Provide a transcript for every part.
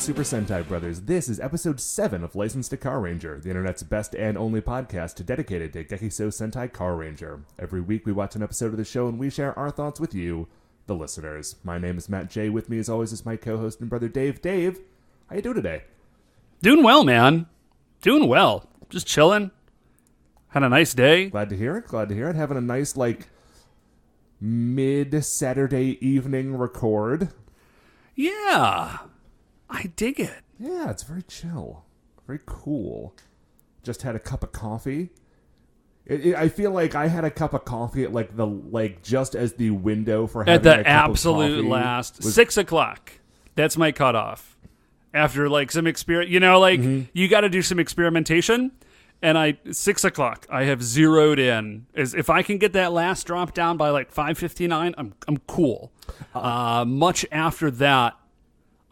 Super Sentai Brothers. This is episode 7 of Licensed to Carranger, the internet's best and only podcast dedicated to Gekisou Sentai Carranger. Every week we watch an episode of the show and we share our thoughts with you, the listeners. My name is Matt J. With me as always is my co-host and brother Dave. Dave, how you doing today? Doing well, man. Doing well. Just chilling. Had a nice day. Glad to hear it. Having a nice, mid-Saturday evening record. Yeah. I dig it. Yeah, it's very chill. Very cool. Just had a cup of coffee. I feel like I had a cup of coffee at just as the window for having at the a cup absolute of coffee last was... 6 o'clock. That's my cutoff. After some you got to do some experimentation. And 6 o'clock, I have zeroed in. If I can get that last drop down by 5:59, I'm cool. Much after that,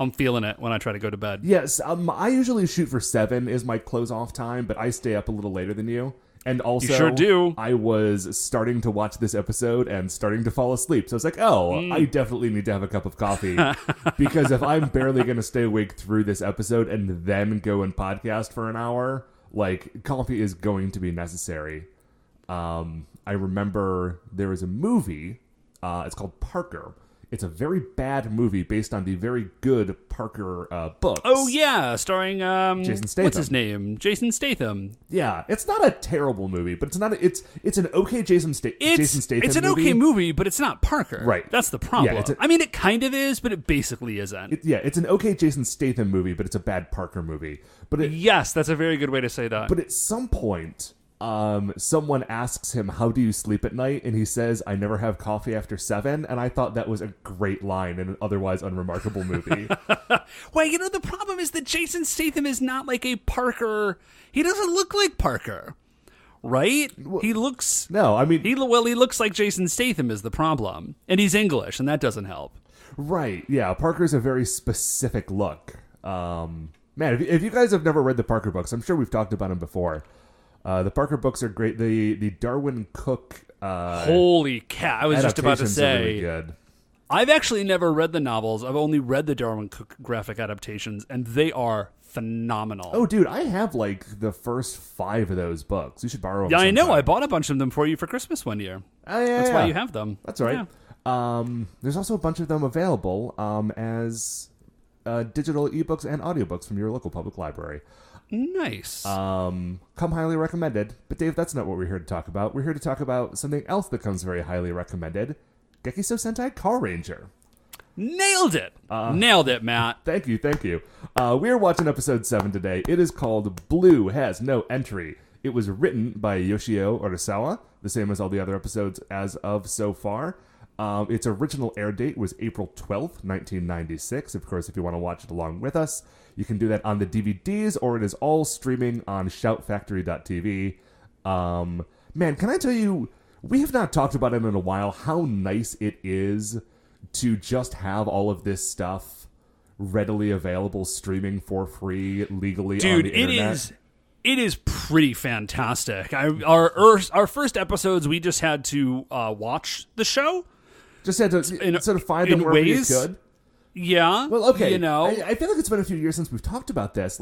I'm feeling it when I try to go to bed. Yes, I usually shoot for 7 is my close off time, but I stay up a little later than you. And also, you sure do. I was starting to watch this episode and starting to fall asleep. So it's I definitely need to have a cup of coffee. Because if I'm barely going to stay awake through this episode and then go and podcast for an hour, coffee is going to be necessary. I remember there was a movie, it's called Parker. It's a very bad movie based on the very good Parker books. Oh, yeah, starring Jason Statham. What's his name? Jason Statham. Yeah, it's not a terrible movie, but it's not. It's an okay Jason Statham movie. It's an okay movie, but it's not Parker. Right. That's the problem. Yeah, it kind of is, but it basically isn't. It's an okay Jason Statham movie, but it's a bad Parker movie. Yes, that's a very good way to say that. But at some point... someone asks him, how do you sleep at night? And he says, I never have coffee after 7. And I thought that was a great line in an otherwise unremarkable movie. Well, the problem is that Jason Statham is not like a Parker. He doesn't look like Parker, right? Well, he looks... No, I mean... He looks like Jason Statham is the problem. And he's English, and that doesn't help. Right, yeah. Parker's a very specific look. Man, if you guys have never read the Parker books, I'm sure we've talked about them before. The Parker books are great. The Darwin Cook holy cow! I was just about to say, are really good. I've actually never read the novels. I've only read the Darwin Cook graphic adaptations, and they are phenomenal. Oh, dude, I have the first 5 of those books. You should borrow them. Yeah, sometime. I know. I bought a bunch of them for you for Christmas one year. Oh, yeah, that's why you have them. That's right. Yeah. There's also a bunch of them available as digital ebooks and audiobooks from your local public library. Nice. Come highly recommended. But Dave, that's not what we're here to talk about. We're here to talk about something else that comes very highly recommended. Gekisou Sentai Carranger. Nailed it. Nailed it, Matt. Thank you. We are watching episode 7 today. It is called Blue Has No Entry. It was written by Yoshio Urasawa, the same as all the other episodes as of so far. Its original air date was April 12th, 1996. Of course, if you want to watch it along with us, you can do that on the DVDs, or it is all streaming on shoutfactory.tv. Man, can I tell you, we have not talked about it in a while, how nice it is to just have all of this stuff readily available, streaming for free, legally on the internet. It is pretty fantastic. Our first episodes, we just had to watch the show. Just had to sort of find them wherever you could. Yeah. Well, okay. I feel like it's been a few years since we've talked about this.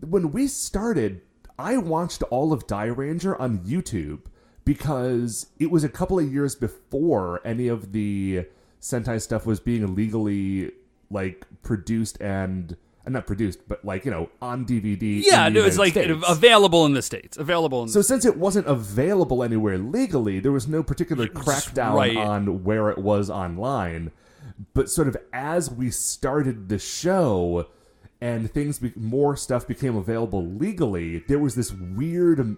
When we started, I watched all of Ranger on YouTube because it was a couple of years before any of the Sentai stuff was being legally, produced and... not produced, but on DVD. Yeah, in the it's States. available in the States. So since it wasn't available anywhere legally, there was no particular crackdown on where it was online. But sort of as we started the show and more stuff became available legally, there was this weird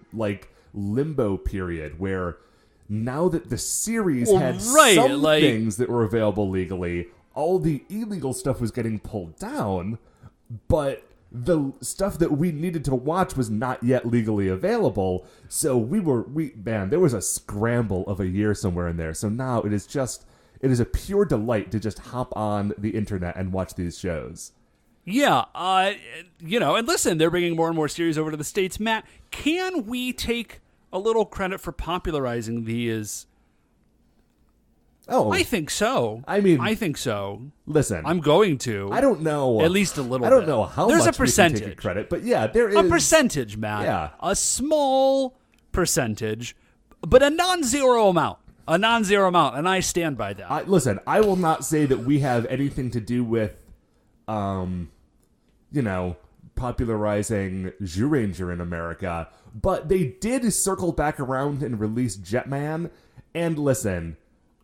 limbo period where now that the series had some things that were available legally, all the illegal stuff was getting pulled down. But the stuff that we needed to watch was not yet legally available. So there was a scramble of a year somewhere in there. So now it is a pure delight to just hop on the internet and watch these shows. Yeah, and listen, they're bringing more and more series over to the States. Matt, can we take a little credit for popularizing these Oh, I think so. I mean, I think so. Listen, I'm going to. I don't know. At least a little. I don't bit. know how There's much a percentage. we can take credit, but yeah, there is a percentage, Matt. Yeah, a small percentage, but a non-zero amount. A non-zero amount, and I stand by that. Listen, I will not say that we have anything to do with, popularizing Carranger in America, but they did circle back around and release Jetman. And listen,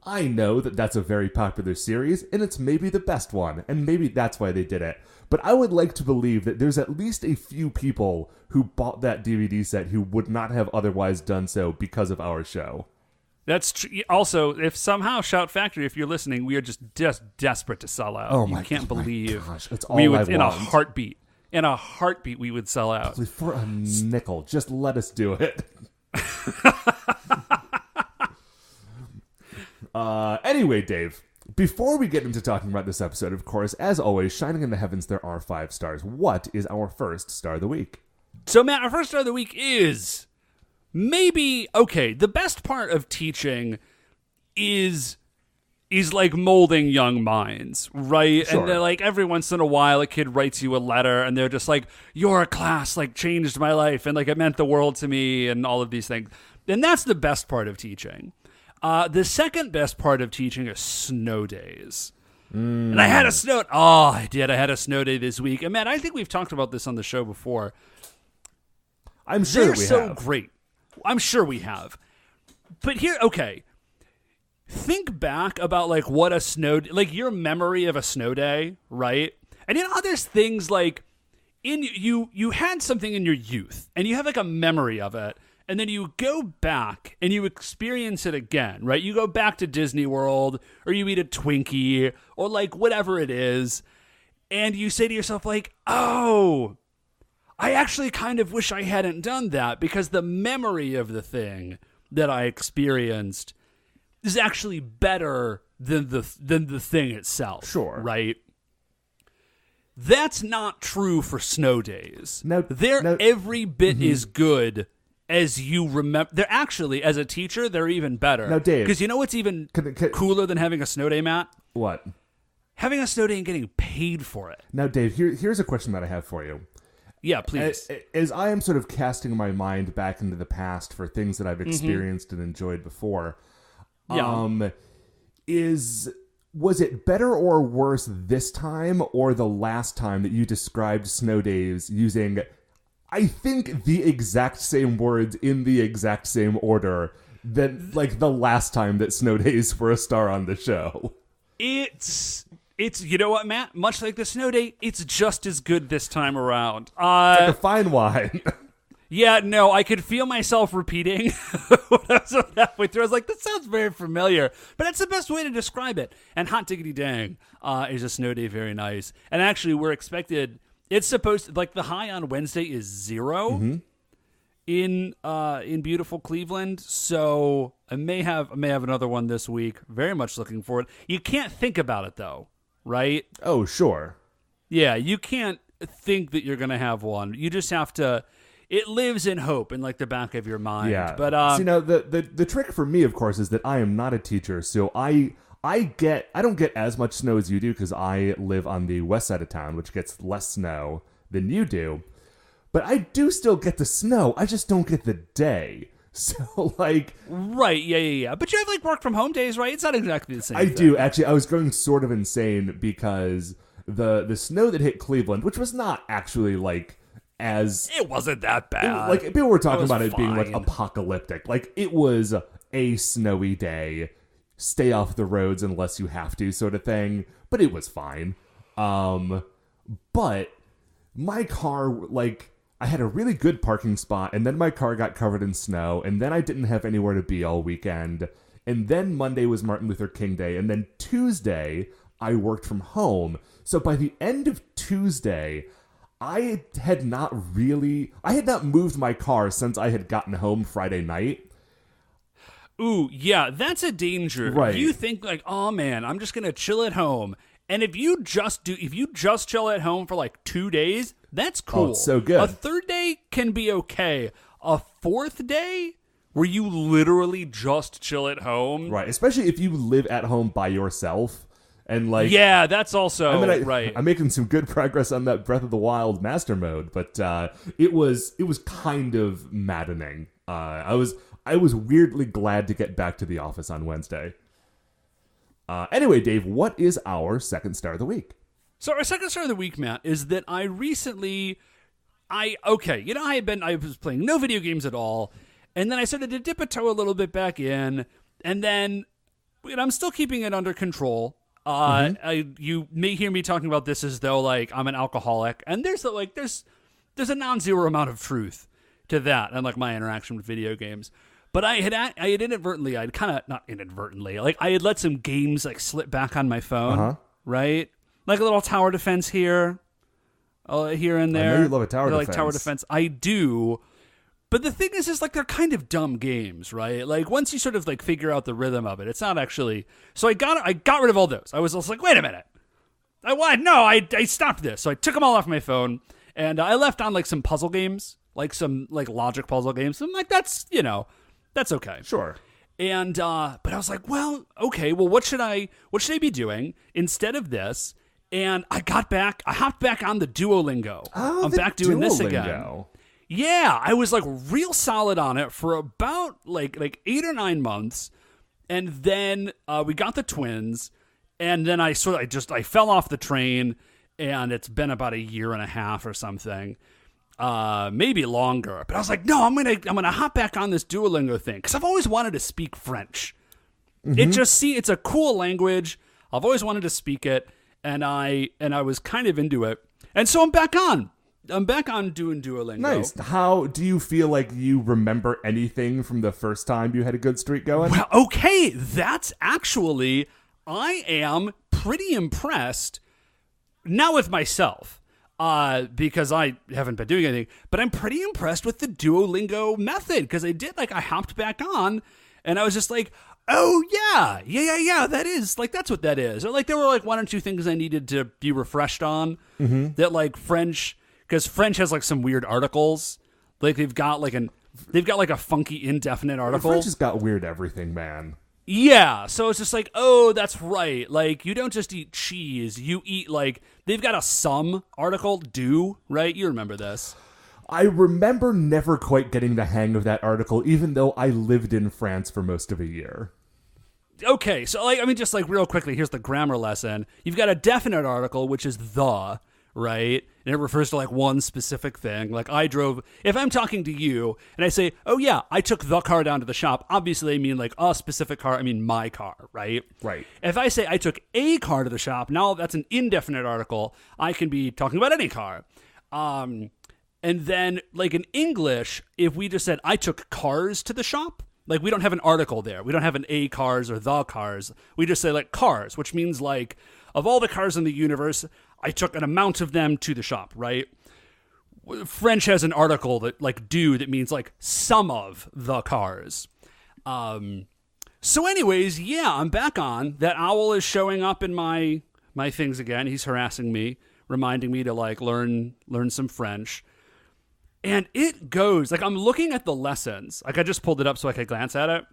I know that that's a very popular series, and it's maybe the best one, and maybe that's why they did it. But I would like to believe that there's at least a few people who bought that DVD set who would not have otherwise done so because of our show. That's true. Also, if somehow Shout Factory, if you're listening, we are just desperate to sell out. Oh you can't believe gosh, that's all we would I in want. a heartbeat. In a heartbeat, we would sell out. Please, for a nickel, just let us do it. Anyway, Dave, before we get into talking about this episode, of course, as always, shining in the heavens, there are 5 stars. What is our first star of the week? So, Matt, our first star of the week is the best part of teaching is like molding young minds, right? Sure. And they're like, every once in a while, a kid writes you a letter, and they're just like, your class, like, changed my life, and, like, it meant the world to me, and all of these things. And that's the best part of teaching. The second best part of teaching is snow days. And I had a snow... Oh, I did. I had a snow day this week. And, Matt, I think we've talked about this on the show before. I'm sure They're we so have. great. I'm sure we have. But here, okay... Think back about, like, what a snow... Like, your memory of a snow day, right? And you know how there's things, like... You had something in your youth, and you have, like, a memory of it, and then you go back, and you experience it again, right? You go back to Disney World, or you eat a Twinkie, or, like, whatever it is, and you say to yourself, like, oh... I actually kind of wish I hadn't done that, because the memory of the thing that I experienced... is actually better than the thing itself. Sure. Right? That's not true for snow days. Now, every bit as good as you remember. They're actually, as a teacher, they're even better. Now, Dave. Because you know what's even cooler than having a snow day, Matt? What? Having a snow day and getting paid for it. Now, Dave, here's a question that I have for you. Yeah, please. As I am sort of casting my mind back into the past for things that I've experienced and enjoyed before... Yeah. Was it better or worse this time or the last time that you described snow days using, I think, the exact same words in the exact same order than, like, the last time that snow days were a star on the show? It's you know what, Matt? Much like the snow day, it's just as good this time around. It's like a fine wine. Yeah, no, I could feel myself repeating when I was halfway through. I was like, that sounds very familiar, but that's the best way to describe it. And hot diggity dang, is a snow day very nice. And actually, we're expected, it's supposed to, like, the high on Wednesday is 0 in beautiful Cleveland. So I may have another one this week. Very much looking forward. You can't think about it, though, right? Oh, sure. Yeah, you can't think that you're going to have one. You just have to... It lives in hope in, like, the back of your mind. Yeah. But so, the trick for me, of course, is that I am not a teacher, so I don't get as much snow as you do because I live on the west side of town, which gets less snow than you do. But I do still get the snow. I just don't get the day. So, like... Right, yeah. But you have, like, work from home days, right? It's not exactly the same thing. I do. Actually, I was going sort of insane because the snow that hit Cleveland, which was not actually, like... It wasn't that bad. Like, people were talking about it fine. being, like, apocalyptic. Like, it was a snowy day, stay off the roads unless you have to sort of thing. But it was fine. But my car, like, I had a really good parking spot, and then my car got covered in snow, and then I didn't have anywhere to be all weekend. And then Monday was Martin Luther King Day, and then Tuesday, I worked from home. So by the end of Tuesday... I had not moved my car since I had gotten home Friday night. Ooh, yeah, that's a danger. Right. You think, like, oh man, I'm just gonna chill at home. And if you just chill at home for like 2 days, that's cool. Oh, it's so good. A third day can be okay. A fourth day where you literally just chill at home. Right, especially if you live at home by yourself. And like, yeah, that's also right. I'm making some good progress on that Breath of the Wild master mode, but it was kind of maddening. I was weirdly glad to get back to the office on Wednesday. Anyway, Dave, what is our second star of the week? So our second star of the week, Matt, is that I recently, I was playing no video games at all, and then I started to dip a toe a little bit back in, and then I'm still keeping it under control. You may hear me talking about this as though like I'm an alcoholic, and there's a non-zero amount of truth to that, and like my interaction with video games. But I had inadvertently, not inadvertently, like I had let some games like slip back on my phone, right? Like a little tower defense here and there. I know you love a tower defense. Like tower defense, I do. But the thing is like they're kind of dumb games, right? Like once you sort of like figure out the rhythm of it, it's not actually. So I got rid of all those. I was also like, wait a minute, I stopped this. So I took them all off my phone, and I left on like some puzzle games, like some like logic puzzle games. I'm like, that's okay, sure. And but I was like, well, okay, well, what should I be doing instead of this? And I hopped back on the Duolingo. Oh, I'm back doing this again. Yeah, I was like real solid on it for about like 8 or 9 months, and then we got the twins, and then I fell off the train, and it's been about 1.5 years or something, maybe longer. But I was like, no, I'm gonna hop back on this Duolingo thing because I've always wanted to speak French. It's a cool language. I've always wanted to speak it, and I was kind of into it, and so I'm back on doing Duolingo. Nice. How do you feel like you remember anything from the first time you had a good streak going? Well, okay, that's actually, I am pretty impressed, not with myself, because I haven't been doing anything, but I'm pretty impressed with the Duolingo method, because I hopped back on, and I was just like, oh, yeah, that is, like, that's what that is. Or, like, there were, like, 1 or 2 things I needed to be refreshed on, that, like, French... Because French has like some weird articles, like they've got like a funky indefinite article. French has got weird everything, man. Yeah, so it's just like, oh, that's right. Like you don't just eat cheese, you eat like they've got a some article, do, right? You remember this? I remember never quite getting the hang of that article, even though I lived in France for most of a year. Okay, so like just like real quickly, here's the grammar lesson. You've got a definite article, which is the. Right? And it refers to like one specific thing. Like if I'm talking to you and I say, oh yeah, I took the car down to the shop, obviously I mean like a specific car, I mean my car, right? Right. If I say I took a car to the shop, now that's an indefinite article. I can be talking about any car. And then like in English, if we just said I took cars to the shop, like we don't have an article there. We don't have an a cars or the cars. We just say like cars, which means like of all the cars in the universe, I took an amount of them to the shop, right? French has an article that like do that means like some of the cars. So anyways, yeah, I'm back on. That owl is showing up in my things again. He's harassing me, reminding me to like learn some French. And it goes, like I'm looking at the lessons. Like I just pulled it up so I could glance at it.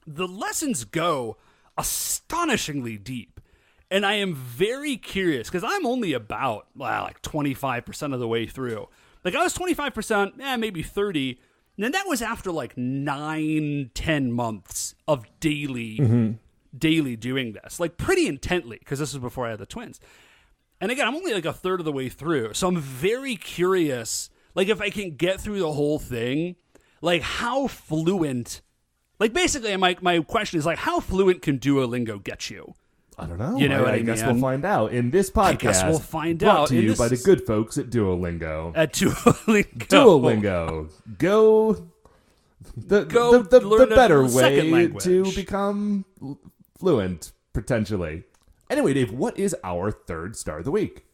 The lessons go astonishingly deep. And I am very curious because I'm only about like 25% of the way through. Like I was 25%, maybe 30. And that was after like 9-10 months of daily doing this, like pretty intently, because this was before I had the twins. And again, I'm only like a third of the way through. So I'm very curious, like if I can get through the whole thing, like how fluent, like basically my question is like, how fluent can Duolingo get you? I don't know. You know I guess we'll find out in this podcast. I guess we'll find brought out. To you by the good folks at Duolingo. At Duolingo. Duolingo. Go the better way to become fluent, potentially. Anyway, Dave, what is our third star of the week?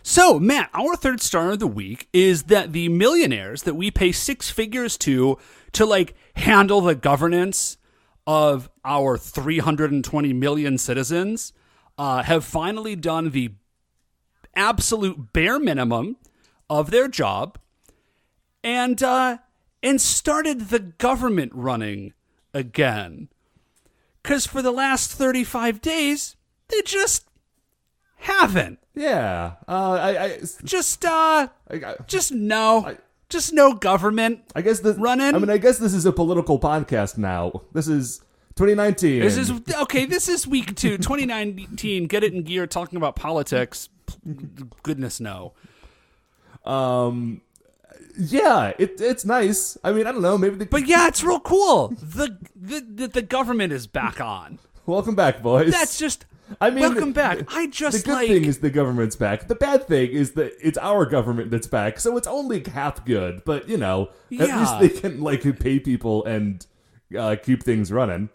So, Matt, our third star of the week is that the millionaires that we pay 6 figures to like handle the governance of our 320 million citizens have finally done the absolute bare minimum of their job, and and started the government running again. Because for the last 35 days, they just haven't. Yeah. Just no government. I guess running. I mean, I guess this is a political podcast now. This is 2019. This is week 2, 2019. Get it in gear. Talking about politics. Goodness no. Yeah, it's nice. I mean, I don't know, maybe. But yeah, it's real cool. The government is back on. Welcome back, boys. That's just. I mean, welcome back. The good thing is the government's back. The bad thing is that it's our government that's back, so it's only half good. But at least they can pay people and keep things running.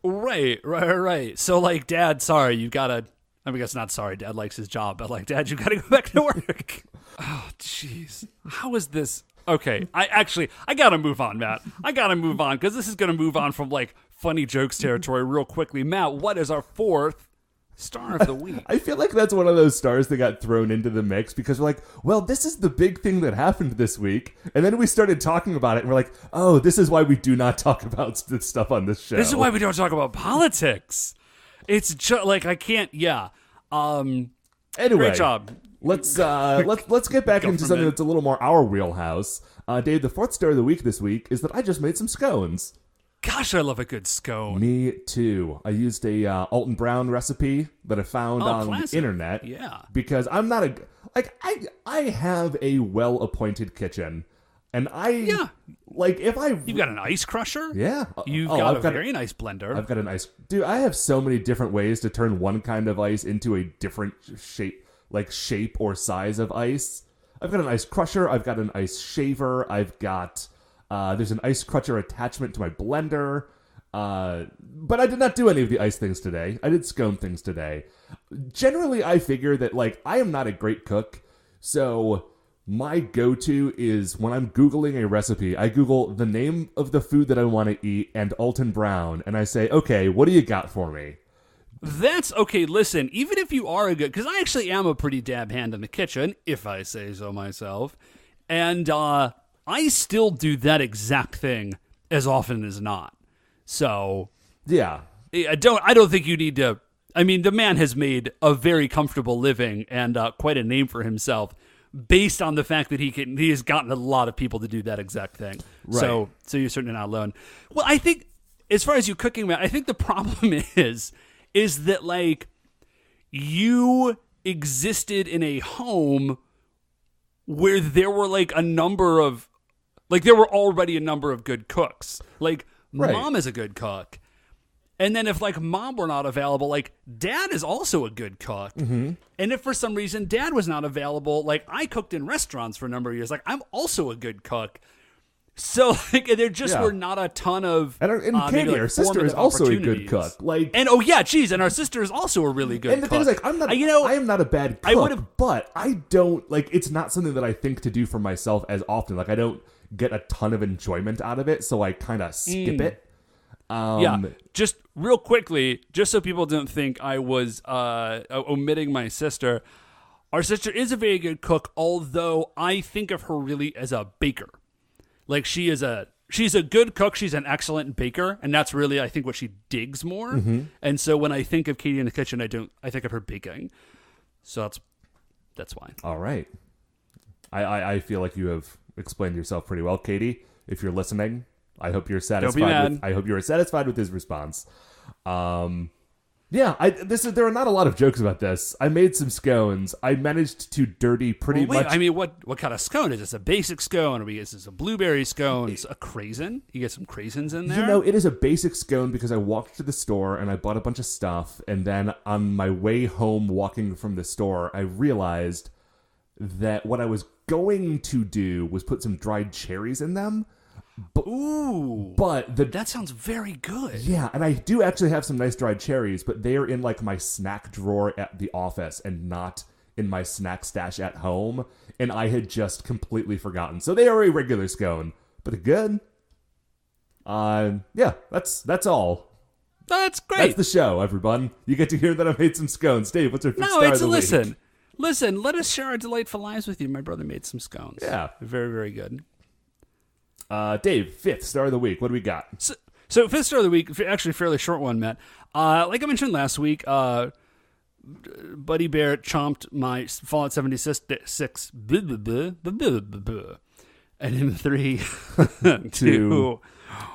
Right. So Dad, sorry, you gotta. I mean, I guess not sorry. Dad likes his job, but Dad, you gotta go back to work. Oh, jeez. How is this? Okay, I gotta move on, Matt. I gotta move on because this is gonna move on from funny jokes territory real quickly. Matt, what is our 4th star of the week? I feel like that's one of those stars that got thrown into the mix because we're well, this is the big thing that happened this week. And then we started talking about it and we're oh, this is why we do not talk about this stuff on this show. This is why we don't talk about politics. It's just I can't, yeah. Anyway. Great job. Let's get back into something that's a little more our wheelhouse. Dave, the 4th star of the week this week is that I just made some scones. Gosh, I love a good scone. Me too. I used a Alton Brown recipe that I found on the internet. Yeah. Because I'm not I have a well-appointed kitchen. And you've got an ice crusher? Yeah. You've got a very nice blender. I've got an ice. Dude, I have so many different ways to turn one kind of ice into a different shape or size of ice. I've got an ice crusher. I've got an ice shaver. I've got there's an ice crusher attachment to my blender. But I did not do any of the ice things today. I did scone things today. Generally, I figure that I am not a great cook, so my go-to is when I'm Googling a recipe, I Google the name of the food that I want to eat and Alton Brown, and I say, okay, what do you got for me? That's okay. Listen, even if you are because I actually am a pretty dab hand in the kitchen, if I say so myself, and I still do that exact thing as often as not. So yeah, I don't think you need to. I mean, the man has made a very comfortable living and quite a name for himself, based on the fact that he has gotten a lot of people to do that exact thing. Right. So you're certainly not alone. Well, I think as far as you cooking, Matt, I think the problem is that you existed in a home where there were there were already a number of good cooks. Right. Mom is a good cook. And then if Mom were not available, Dad is also a good cook. Mm-hmm. And if for some reason Dad was not available, I cooked in restaurants for a number of years. I'm also a good cook. So there just were not a ton of and Katie, our sister, is also a good cook. And and our sister is also a really good cook. And the thing is, I am not a bad cook, but I don't it's not something that I think to do for myself as often. I don't get a ton of enjoyment out of it, so I kind of skip it. Just real quickly, just so people don't think I was omitting my sister. Our sister is a very good cook, although I think of her really as a baker. She's a good cook. She's an excellent baker, and that's really, I think, what she digs more. Mm-hmm. And so when I think of Katie in the kitchen, I think of her baking. So that's why. All right. I feel like you have explained yourself pretty well, Katie. If you're listening, I hope you're satisfied. I hope you are satisfied with his response. There are not a lot of jokes about this. I made some scones. I managed to dirty pretty much. I mean, what kind of scone is this? A basic scone? Or is this a blueberry scone? A craisin? You get some craisins in there? It is a basic scone because I walked to the store and I bought a bunch of stuff. And then on my way home walking from the store, I realized that what I was going to do was put some dried cherries in them. But that sounds very good. Yeah, and I do actually have some nice dried cherries, but they are in my snack drawer at the office and not in my snack stash at home, and I had just completely forgotten. So they are a regular scone, but they're good. That's all. That's great. That's the show, everyone. You get to hear that I made some scones. Dave, what's your star of the week? Listen, let us share our delightful lives with you. My brother made some scones. Yeah. Very, very good. Dave, fifth star of the week. What do we got? So fifth star of the week, actually a fairly short one, Matt. Like I mentioned last week, Buddy Bear chomped my Fallout 76. And in 3, 2,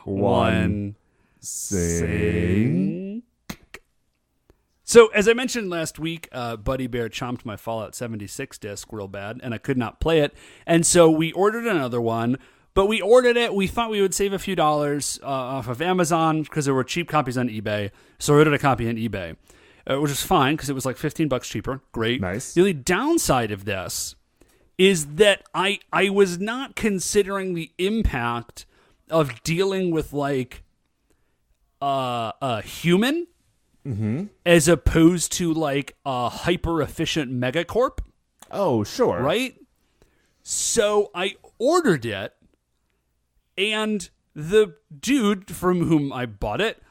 1, sing. So, as I mentioned last week, Buddy Bear chomped my Fallout 76 disc real bad, and I could not play it. And so we ordered another one, but we ordered it. We thought we would save a few dollars off of Amazon because there were cheap copies on eBay. So I ordered a copy on eBay, which is fine because it was like $15 cheaper. Great. Nice. The only downside of this is that I was not considering the impact of dealing with like a human. Mm-hmm. As opposed to like a hyper-efficient megacorp. Oh, sure. Right? So I ordered it, and the dude from whom I bought it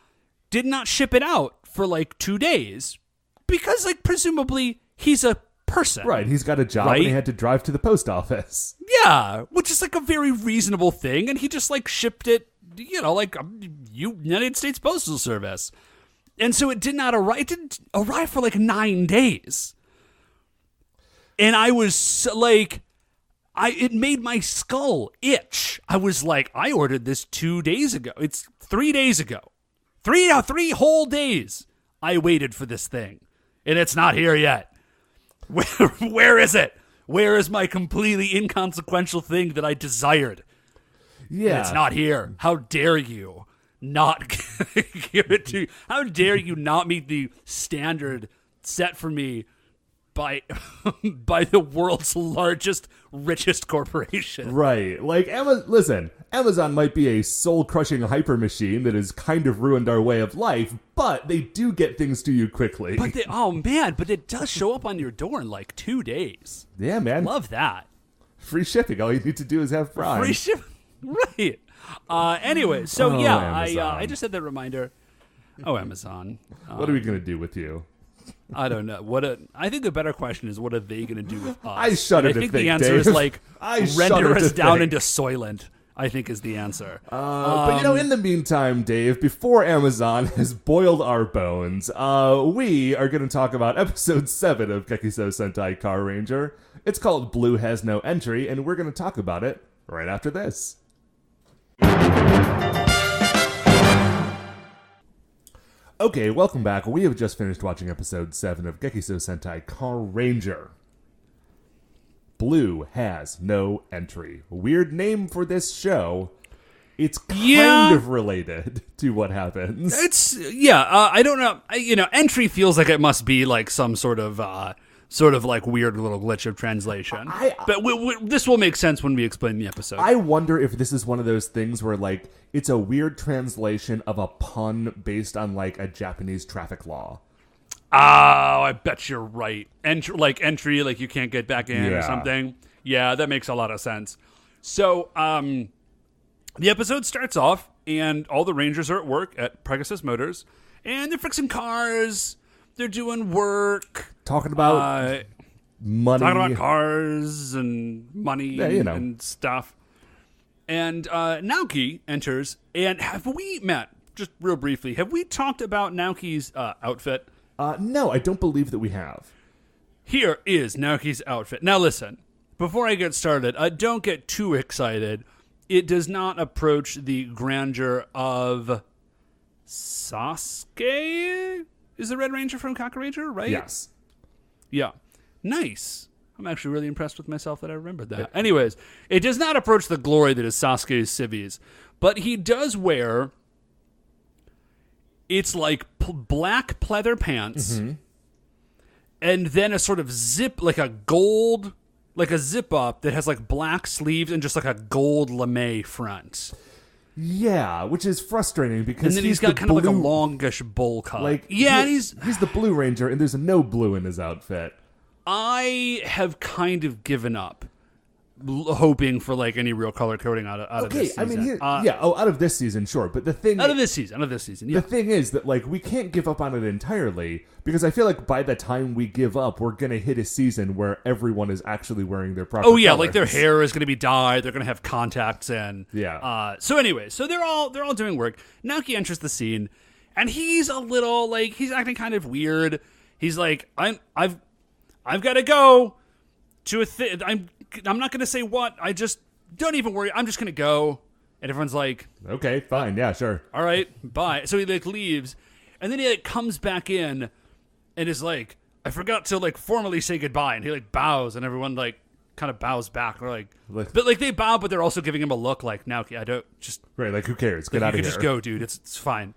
did not ship it out for like 2 days. Because, like, presumably he's a person. Right, he's got a job and he had to drive to the post office. Yeah, which is like a very reasonable thing, and he just like shipped it, you know, like United States Postal Service. And so it did not arrive. It didn't arrive for like 9 days. And I was like, it made my skull itch. I was like, I ordered this 2 days ago. It's 3 days ago. 3 whole days. I waited for this thing. And it's not here yet. Where is it? Where is my completely inconsequential thing that I desired? Yeah. And it's not here. How dare you? Not give it to you. How dare you not meet the standard set for me by the world's largest, richest corporation? Right. Like, listen, Amazon might be a soul-crushing hyper machine that has kind of ruined our way of life, but they do get things to you quickly. But but it does show up on your door in like 2 days. Yeah, man. Love that. Free shipping. All you need to do is have Prime. Free shipping. Right. Anyway, so I just had that reminder. Oh, Amazon. What are we going to do with you? I don't know. I think the better question is, what are they going to do with us? I shudder to think think, the answer Dave. is like, render us down think. into Soylent, I think is the answer. But in the meantime, Dave, before Amazon has boiled our bones, we are going to talk about episode 7 of Gekisou Sentai Carranger. It's called Blue Has No Entry, and we're going to talk about it right after this. Okay, welcome back. We have just finished watching episode 7 of Gekisou Sentai Carranger. Blue Has No Entry. Weird name for this show. It's kind of related to what happens. I don't know. Entry feels like it must be like some sort of like weird little glitch of translation. But this will make sense when we explain the episode. I wonder if this is one of those things where, like, it's a weird translation of a pun based on, like, a Japanese traffic law. Oh, I bet you're right. Entry, like you can't get back in or something. Yeah, that makes a lot of sense. So, the episode starts off, and all the Rangers are at work at Pegasus Motors, and they're fixing cars. They're doing work. Talking about money. Talking about cars and money and stuff. And Naoki enters. And Matt, just real briefly, have we talked about Naoki's outfit? No, I don't believe that we have. Here is Naoki's outfit. Now listen, before I get started, don't get too excited. It does not approach the grandeur of Sasuke. Is the Red Ranger from Carranger, right? Yes. Yeah. Nice. I'm actually really impressed with myself that I remembered that. Anyways, it does not approach the glory that is Sasuke's civvies, but he does wear, it's like black pleather pants, and then a sort of zip, like a zip up that has like black sleeves and just like a gold lame front. Yeah, which is frustrating because and then he's got kind of like a longish bowl cut. He's the Blue Ranger, and there's no blue in his outfit. I have kind of given up hoping for like any real color coding out of this season. I mean, out of this season, sure. But the thing out of this season, yeah. The thing is that like we can't give up on it entirely because I feel like by the time we give up, we're gonna hit a season where everyone is actually wearing their proper colors. Like their hair is gonna be dyed, they're gonna have contacts and so anyway, so they're all doing work. Naoki enters the scene, and he's a little like he's acting kind of weird. He's like, I've got to go to a thing. I'm not going to say what. I just don't even worry. I'm just going to go. And everyone's like, okay, fine. Yeah, sure. All right, bye. So he like leaves, and then he like comes back in and is like, I forgot to like formally say goodbye. And he like bows, and everyone like kind of bows back. They're like, but like they bow, but they're also giving him a look like, Naoki, I don't just. Right, like who cares? Get out of here. You can just go, dude. It's fine.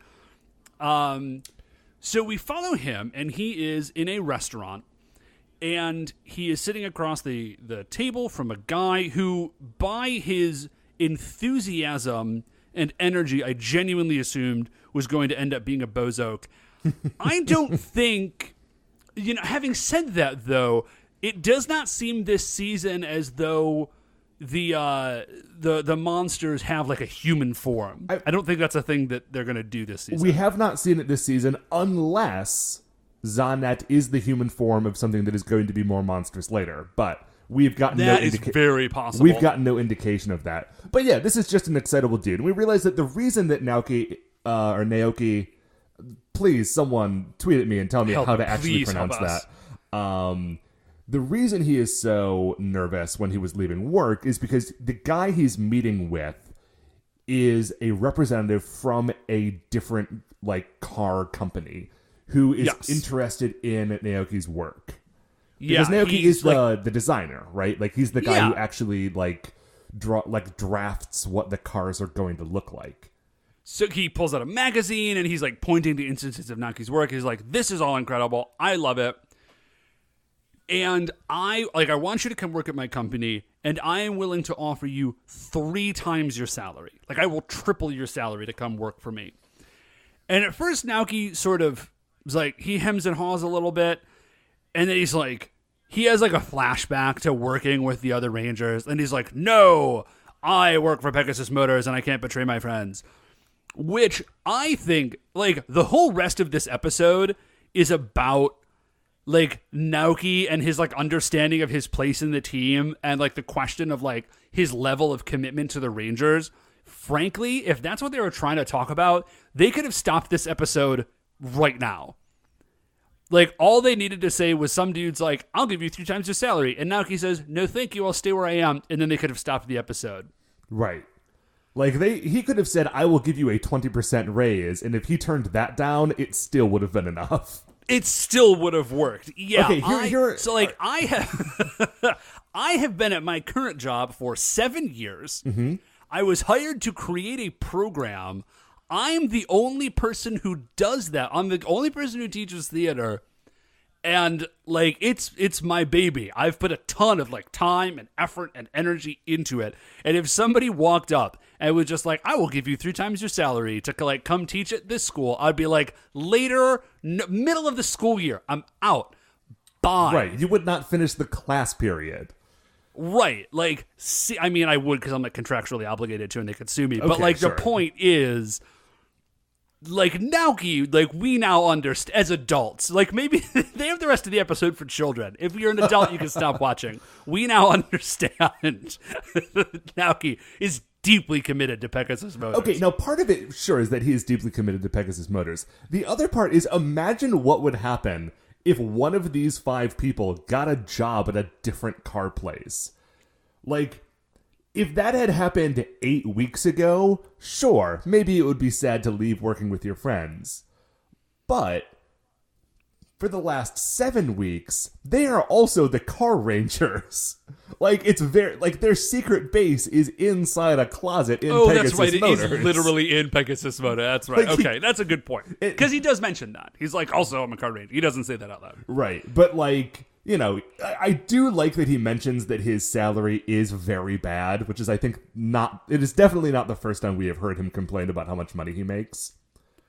So we follow him, and he is in a restaurant. And he is sitting across the table from a guy who, by his enthusiasm and energy, I genuinely assumed was going to end up being a bozoke. I don't think, having said that, though, it does not seem this season as though the monsters have like a human form. I don't think that's a thing that they're going to do this season. We have not seen it this season unless Zanet is the human form of something that is going to be more monstrous later, but we've got that is very possible. We've got no indication of that. But yeah, this is just an excitable dude. And we realize that the reason that Naoki, please, someone tweet at me and tell me how to actually pronounce that. The reason he is so nervous when he was leaving work is because the guy he's meeting with is a representative from a different like car company who is interested in Naoki's work. Because Naoki is the designer, right? Like he's the guy who actually drafts what the cars are going to look like. So he pulls out a magazine and he's like pointing to instances of Naoki's work. He's like, "This is all incredible. I love it. And I want you to come work at my company, and I am willing to offer you 3 times your salary. Like I will triple your salary to come work for me." And at first Naoki sort of was like, he hems and haws a little bit, and then he's like, he has like a flashback to working with the other Rangers, and he's like, "No, I work for Pegasus Motors and I can't betray my friends." Which I think, like, the whole rest of this episode is about like Naoki and his like understanding of his place in the team and like the question of like his level of commitment to the Rangers. Frankly, if that's what they were trying to talk about, they could have stopped this episode right now. Like all they needed to say was some dude's like, "I'll give you 3 times your salary," and Naoki says, "No, thank you, I'll stay where I am," and then they could have stopped the episode. Right. Like he could have said, "I will give you a 20% raise," and if he turned that down, it still would have been enough. It still would have worked. Yeah. Okay, I have been at my current job for 7 years. Mm-hmm. I was hired to create a program. I'm the only person who does that. I'm the only person who teaches theater. And like it's my baby. I've put a ton of like time and effort and energy into it. And if somebody walked up and was just like, "I will give you 3 times your salary to like come teach at this school," I'd be like, later, middle of the school year, I'm out. Bye. Right. You would not finish the class period. Right. Like, see, I mean, I would because I'm like contractually obligated to, and they could sue me. Okay, but like sure. The point is, like Naoki, like we now understand as adults. Like maybe they have the rest of the episode for children. If you're an adult, you can stop watching. We now understand Naoki is deeply committed to Pegasus Motors. Okay, now part of it, sure, is that he is deeply committed to Pegasus Motors. The other part is imagine what would happen if one of these 5 people got a job at a different car place. Like, if that had happened 8 weeks ago, sure, maybe it would be sad to leave working with your friends. But for the last 7 weeks, they are also the Car Rangers. Like, it's very, like, their secret base is inside a closet in Pegasus Motors. That's right. It is literally in Pegasus Motors. That's right. Like okay, that's a good point. Because he does mention that. He's like, also, I'm a Car Ranger. He doesn't say that out loud. Right. But, like, you know, I do like that he mentions that his salary is very bad, which is, I think, it is definitely not the first time we have heard him complain about how much money he makes.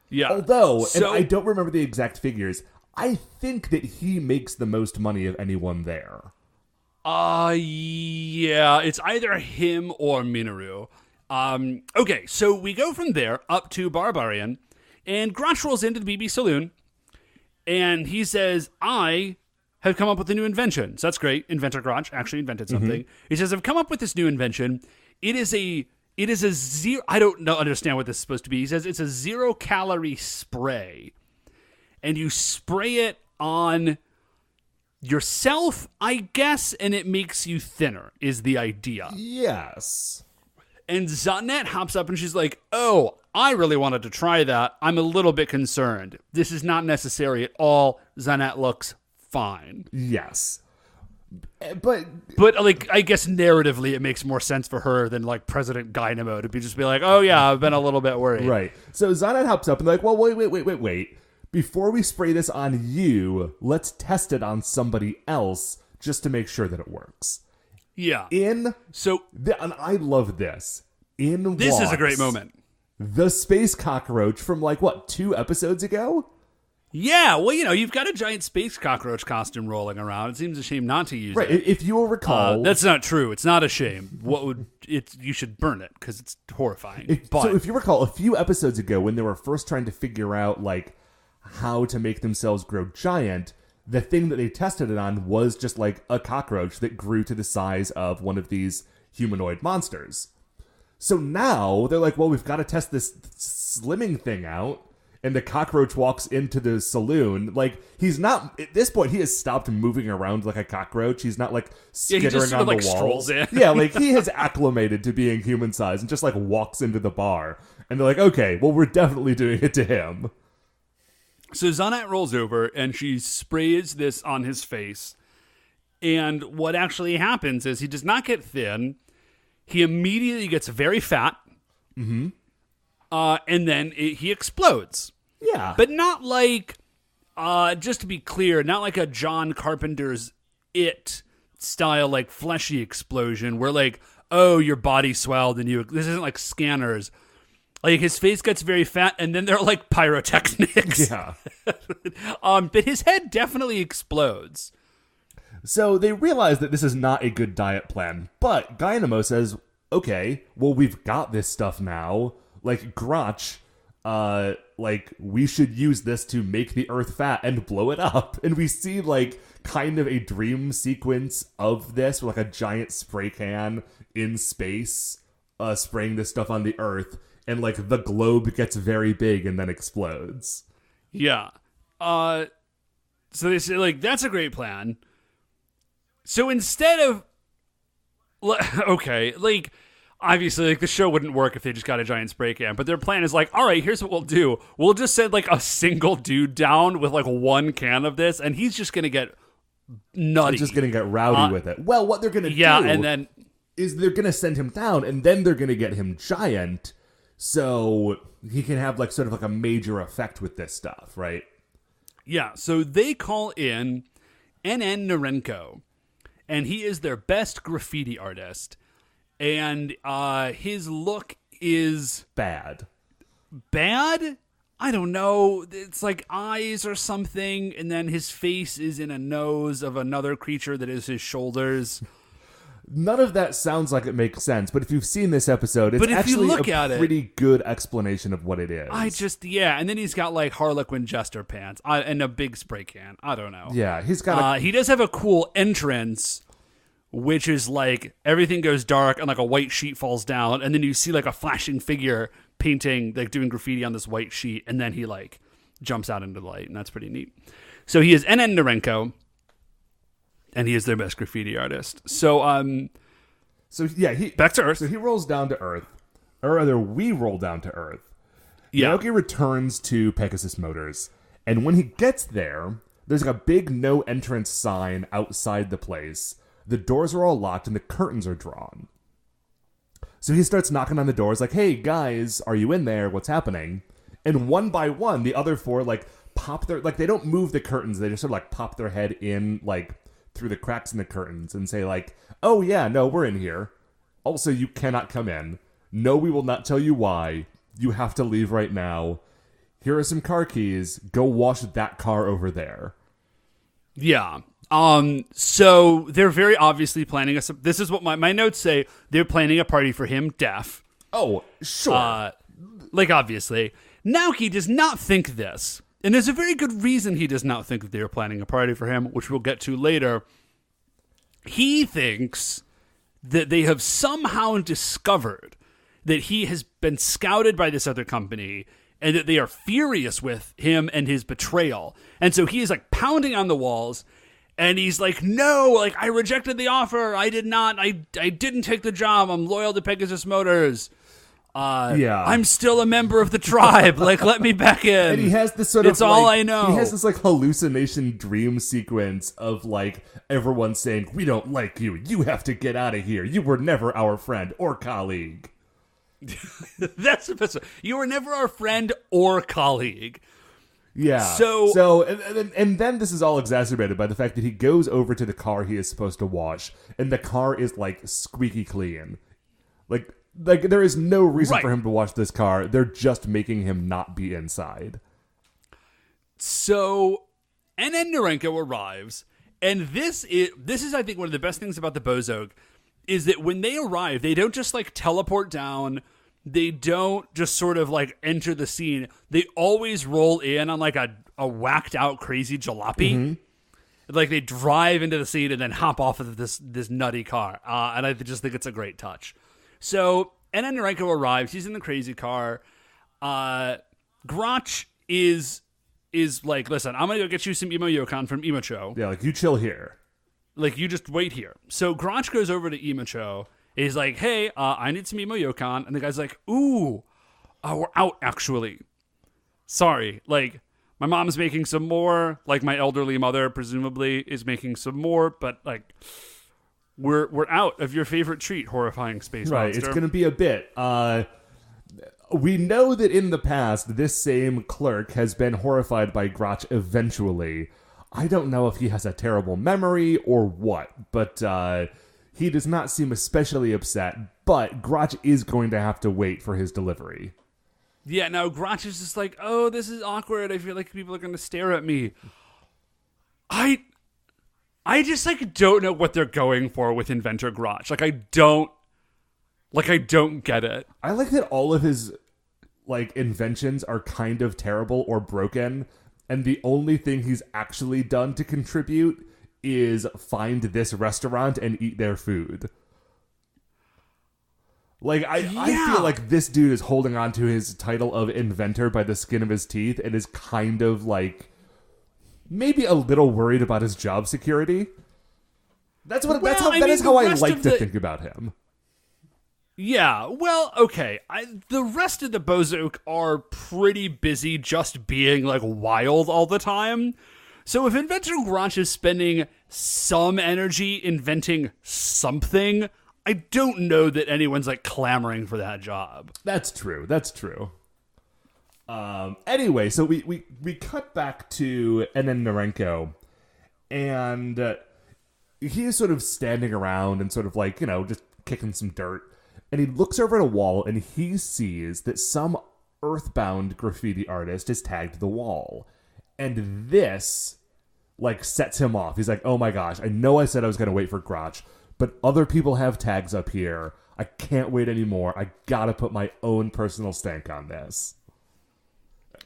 Yeah. Although, and I don't remember the exact figures, I think that he makes the most money of anyone there. Yeah, it's either him or Minoru. Okay, so we go from there up to Barbarian, and Grotch rolls into the BB Saloon, and he says, I have come up with a new invention. So that's great. Inventor Grotch actually invented something. He says, I've come up with this new invention. It is a zero, I don't understand what this is supposed to be. He says it's a 0-calorie spray, and you spray it on yourself, I guess, and it makes you thinner, is the idea. Yes. And Zanet hops up and she's like, oh, I really wanted to try that. I'm a little bit concerned. This is not necessary at all. Zanet looks fine. Yes. But like, I guess narratively it makes more sense for her than like President Dynamo to be like, oh yeah, I've been a little bit worried. Right. So Zanet hops up and they're like, well, wait. Before we spray this on you, let's test it on somebody else just to make sure that it works. Yeah. And I love this. This is a great moment. The space cockroach from 2 episodes ago? Yeah, well, you've got a giant space cockroach costume rolling around. It seems a shame not to use it. Right, if you will recall... that's not true. It's not a shame. You should burn it, because it's horrifying. So if you recall, a few episodes ago, when they were first trying to figure out, how to make themselves grow giant, the thing that they tested it on was just a cockroach that grew to the size of one of these humanoid monsters. So now they're like, well, we've got to test this slimming thing out. And the cockroach walks into the saloon. He's not, at this point, he has stopped moving around like a cockroach. He's not skittering on the walls. Strolls in. Yeah, he has acclimated to being human size and just walks into the bar. And they're like, okay, well, we're definitely doing it to him. So Zanet rolls over and she sprays this on his face. And what actually happens is he does not get thin. He immediately gets very fat. Mm-hmm. And then he explodes. Yeah. But not just to be clear, not like a John Carpenter's It style, fleshy explosion where oh, your body swelled and this isn't like Scanners. His face gets very fat, and then they're pyrotechnics. Yeah. But his head definitely explodes. So they realize that this is not a good diet plan. But Dynamo says, okay, well, we've got this stuff now. Grotch, we should use this to make the Earth fat and blow it up. And we see, kind of a dream sequence of this with, a giant spray can in space spraying this stuff on the Earth. And, the globe gets very big and then explodes. Yeah. So they say, that's a great plan. So instead of... Okay, obviously, the show wouldn't work if they just got a giant spray can. But their plan is, all right, here's what we'll do. We'll just send, a single dude down with, one can of this, and he's just going to get nutty. He's just going to get rowdy with it. Well, what they're going to do and then, is they're going to send him down, and then they're going to get him giant... So he can have sort of a major effect with this stuff, right? Yeah, so they call in NN Narenko, and he is their best graffiti artist. And his look is... Bad? I don't know. It's eyes or something, and then his face is in a nose of another creature that is his shoulders. None of that sounds like it makes sense, but if you've seen this episode, it's actually a pretty good explanation of what it is. And then he's got Harlequin jester pants and a big spray can. I don't know. Yeah, he's got he does have a cool entrance, which is everything goes dark and a white sheet falls down, and then you see a flashing figure painting, doing graffiti on this white sheet, and then he jumps out into the light, and that's pretty neat. So he is NN Narenko. And he is their best graffiti artist. So, back to Earth. So he rolls down to Earth. Or rather, we roll down to Earth. Yeah. Naoki returns to Pegasus Motors. And when he gets there, there's a big no entrance sign outside the place. The doors are all locked and the curtains are drawn. So he starts knocking on the doors hey, guys, are you in there? What's happening? And one by one, the other four, pop their... they don't move the curtains. They just sort of, pop their head in, through the cracks in the curtains and say oh yeah, no, we're in here. Also, you cannot come in. No, we will not tell you why. You have to leave right now. Here are some car keys. Go wash that car over there. Yeah. So they're very obviously planning this is what my notes say. They're planning a party for him, Daff. Oh, sure. Obviously. Naoki does not think this. And there's a very good reason he does not think that they are planning a party for him, which we'll get to later. He thinks that they have somehow discovered that he has been scouted by this other company and that they are furious with him and his betrayal. And so he is like pounding on the walls and he's like, no, like I rejected the offer. I did not. I didn't take the job. I'm loyal to Pegasus Motors. I'm still a member of the tribe. Like, let me back in. And he has this sort of, it's all I know. He has this like hallucination dream sequence of like everyone saying, we don't like you. You have to get out of here. You were never our friend or colleague. That's the best one. You were never our friend or colleague. Yeah. And then this is all exacerbated by the fact that he goes over to the car he is supposed to wash, and the car is like squeaky clean. Like there is no reason for him to wash this car. They're just making him not be inside. So, and then Narenko arrives, and this is I think one of the best things about the Bozog is that when they arrive, they don't just like teleport down. They don't just sort of like enter the scene. They always roll in on like a whacked out crazy jalopy. Mm-hmm. Like they drive into the scene and then hop off of this nutty car. And I just think it's a great touch. So, and then Narenko arrives. He's in the crazy car. Grotch is like, listen, I'm going to go get you some Emo Yokon from Imocho. Yeah, like you chill here. Like you just wait here. So Grotch goes over to Imocho. He's like, hey, I need some Emo Yokon. And the guy's like, ooh, we're out actually. Sorry. Like my mom's making some more. Like my elderly mother presumably is making some more. But like... We're out of your favorite treat, horrifying space monster. It's going to be a bit. We know that in the past, this same clerk has been horrified by Grotch eventually. I don't know if he has a terrible memory or what, but he does not seem especially upset. But Grotch is going to have to wait for his delivery. Yeah, now Grotch is just like, oh, this is awkward. I feel like people are going to stare at me. I just like don't know what they're going for with Inventor Grotch. I don't get it. I like that all of his like inventions are kind of terrible or broken, and the only thing he's actually done to contribute is find this restaurant and eat their food. Like I feel like this dude is holding on to his title of inventor by the skin of his teeth and is kind of like maybe a little worried about his job security. That is how I like to think about him. Yeah, well, okay. The rest of the Bozok are pretty busy just being like wild all the time. So if Inventor Grotch is spending some energy inventing something, I don't know that anyone's like clamoring for that job. That's true. Anyway, so we cut back to Enen Narenko, and he is sort of standing around and sort of like, just kicking some dirt. And he looks over at a wall and he sees that some earthbound graffiti artist has tagged the wall. And this, like, sets him off. He's like, oh my gosh, I know I said I was going to wait for Grotch, but other people have tags up here. I can't wait anymore. I gotta put my own personal stank on this.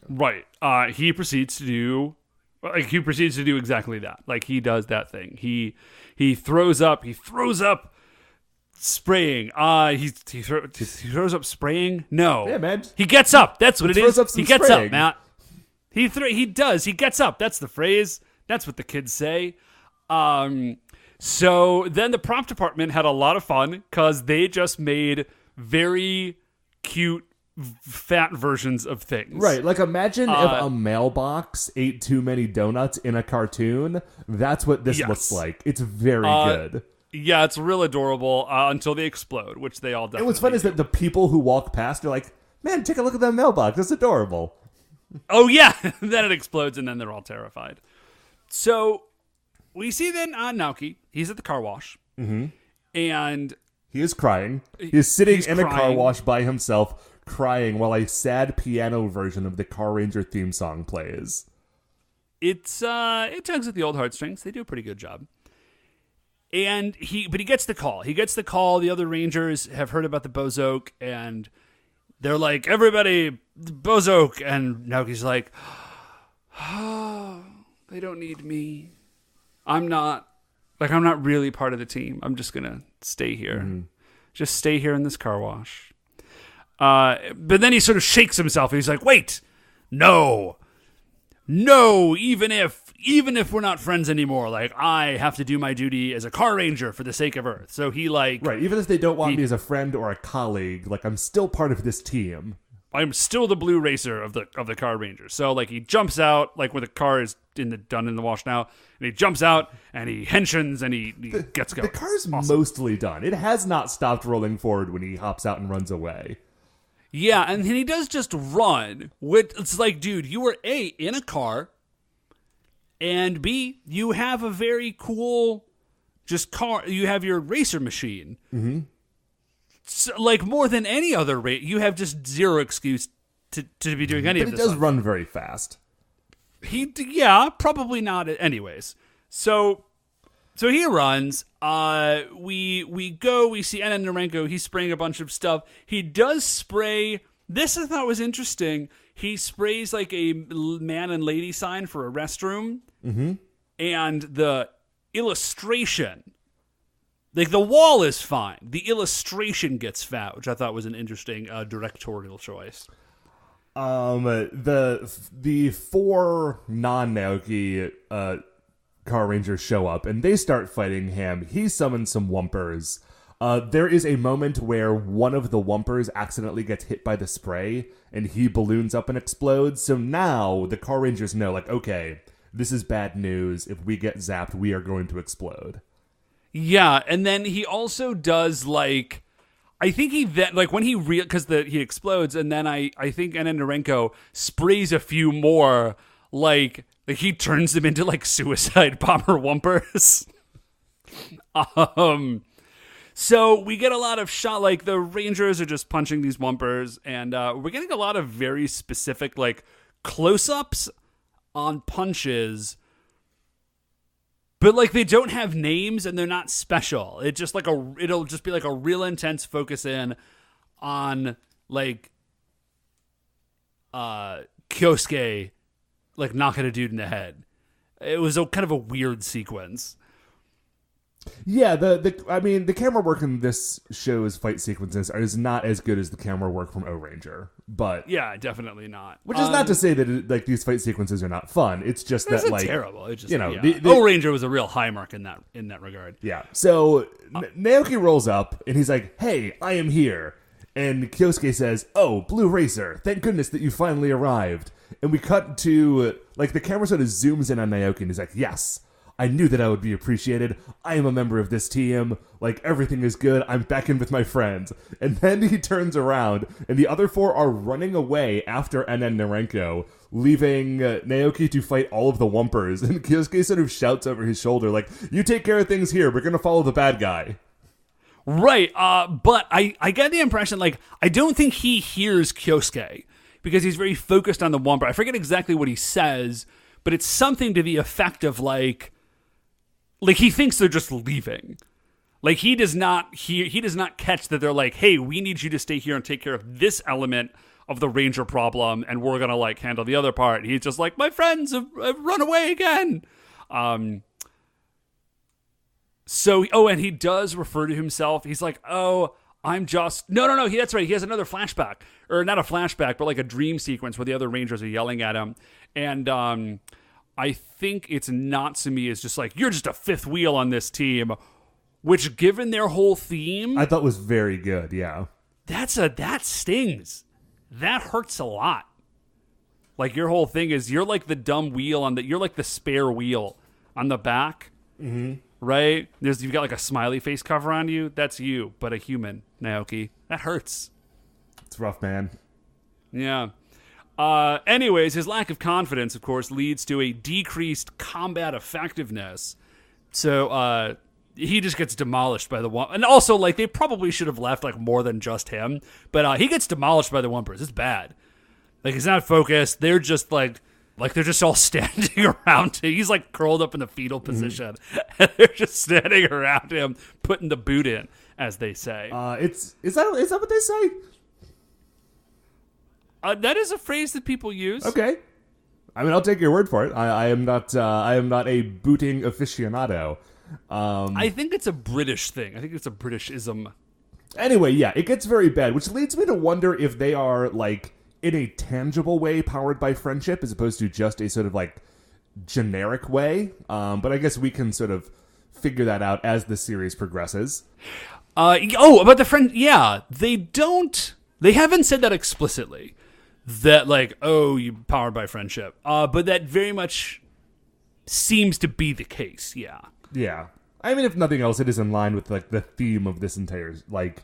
Right. He proceeds to do exactly that. Like he does that thing. He throws up spraying. He throws up spraying. No. Yeah, man. He gets up. That's what it is. He gets spraying. up, Matt. He does. He gets up. That's the phrase. That's what the kids say. So then the prop department had a lot of fun because they just made very cute fat versions of things. Right, like imagine if a mailbox ate too many donuts in a cartoon. That's what this looks like. It's very good. Yeah, it's real adorable until they explode, which they all definitely And what's fun is that the people who walk past are like, man, take a look at that mailbox. It's adorable. Oh, yeah. Then it explodes, and then they're all terrified. So we see then Naoki. He's at the car wash. Mm-hmm. And he is crying. He's sitting in a car wash by himself, crying while a sad piano version of the Carranger theme song plays. it tugs at the old heartstrings. They do a pretty good job. And he gets the call. The other Rangers have heard about the Bozoke, and they're like, everybody, Bozoke. And Naoki's like, oh, they don't need me. I'm not really part of the team. I'm just going to stay here. Mm-hmm. Just stay here in this car wash. But then he sort of shakes himself. He's like, wait, no, even if we're not friends anymore, like, I have to do my duty as a car ranger for the sake of Earth. So he like... Right, even if they don't want me as a friend or a colleague, like, I'm still part of this team. I'm still the blue racer of the car ranger. So, like, he jumps out, like, where the car is done in the wash now, and he jumps out, and he henshins, and he gets going. The car's mostly done. It has not stopped rolling forward when he hops out and runs away. Yeah, and then he does just run. It's like, dude, you were A, in a car, and B, you have a very cool car. You have your racer machine. Mm-hmm. So, like, more than any other you have just zero excuse to be doing any of this. But it does run very fast. Probably not. Anyways, so he runs. We see Anna Narenko. He's spraying a bunch of stuff. He does spray. This I thought was interesting. He sprays like a man and lady sign for a restroom. Mm-hmm. And the illustration, like, the wall is fine. The illustration gets fat, which I thought was an interesting directorial choice. The four non-Naoki Car Rangers show up, and they start fighting him. He summons some Wumpers. There is a moment where one of the Wumpers accidentally gets hit by the spray, and he balloons up and explodes. So now the Car Rangers know, like, okay, this is bad news. If we get zapped, we are going to explode. Yeah, and then he also does, like, I think he then, like, when he because he explodes, and then I think Anna Narenko sprays a few more, like he turns them into, like, suicide bomber Wumpers. So we get a lot of shot, like, the Rangers are just punching these Wumpers, and we're getting a lot of very specific, like, close-ups on punches. But, like, they don't have names and they're not special. It's just like it'll just be like a real intense focus in on, like, Kyosuke, like, knocking a dude in the head. It was kind of a weird sequence. Yeah, the camera work in this show's fight sequences is not as good as the camera work from O-Ranger, but yeah, definitely not. Which is not to say that like these fight sequences are not fun. It's just that, like, terrible. It's just, you know, yeah. O-Ranger was a real high mark in that regard. Yeah. So Naoki rolls up and he's like, "Hey, I am here." And Kyosuke says, "Oh, Blue Racer, thank goodness that you finally arrived." And we cut to, like, the camera sort of zooms in on Naoki and he's like, "Yes, I knew that I would be appreciated. I am a member of this team. Like, everything is good. I'm back in with my friends." And then he turns around, and the other four are running away after NN Narenko, leaving Naoki to fight all of the Wumpers. And Kyosuke sort of shouts over his shoulder, like, "You take care of things here. We're going to follow the bad guy." Right, but I get the impression, like, I don't think he hears Kyosuke, because he's very focused on the Wumper. I forget exactly what he says, but it's something to the effect of, like, he thinks they're just leaving. Like, he does not catch that they're like, "Hey, we need you to stay here and take care of this element of the Ranger problem, and we're gonna, like, handle the other part." He's just like, "My friends have run away again." And he does refer to himself. He's like, "Oh, I'm just..." No. That's right. He has another flashback, or not a flashback, but like a dream sequence where the other Rangers are yelling at him, and I think it's Natsumi is just like, "You're just a fifth wheel on this team," which, given their whole theme, I thought was very good. Yeah, that stings. That hurts a lot. Like, your whole thing is you're like the dumb wheel you're like the spare wheel on the back, right? You've got like a smiley face cover on you. That's you, but a human, Naoki. That hurts. It's rough, man. Yeah. Anyways, his lack of confidence, of course, leads to a decreased combat effectiveness. So he just gets demolished by the Wumpers. And also, like, they probably should have left, like, more than just him. But he gets demolished by the Wumpers. It's bad. Like, he's not focused. They're just, like, Like, they're just all standing around him. He's, like, curled up in the fetal position. And they're just standing around him, putting the boot in, as they say. Is that what they say? That is a phrase that people use. Okay. I mean, I'll take your word for it. I am not a booting aficionado. I think it's a British thing. I think it's a Britishism. Anyway, yeah, it gets very bad, which leads me to wonder if they are, like, in a tangible way powered by friendship as opposed to just a sort of, like, generic way. But I guess we can sort of figure that out as the series progresses. About the friend, yeah, they haven't said that explicitly. That, like, oh, you powered by friendship. But that very much seems to be the case, yeah. Yeah. I mean, if nothing else, it is in line with, like, the theme of this entire, like,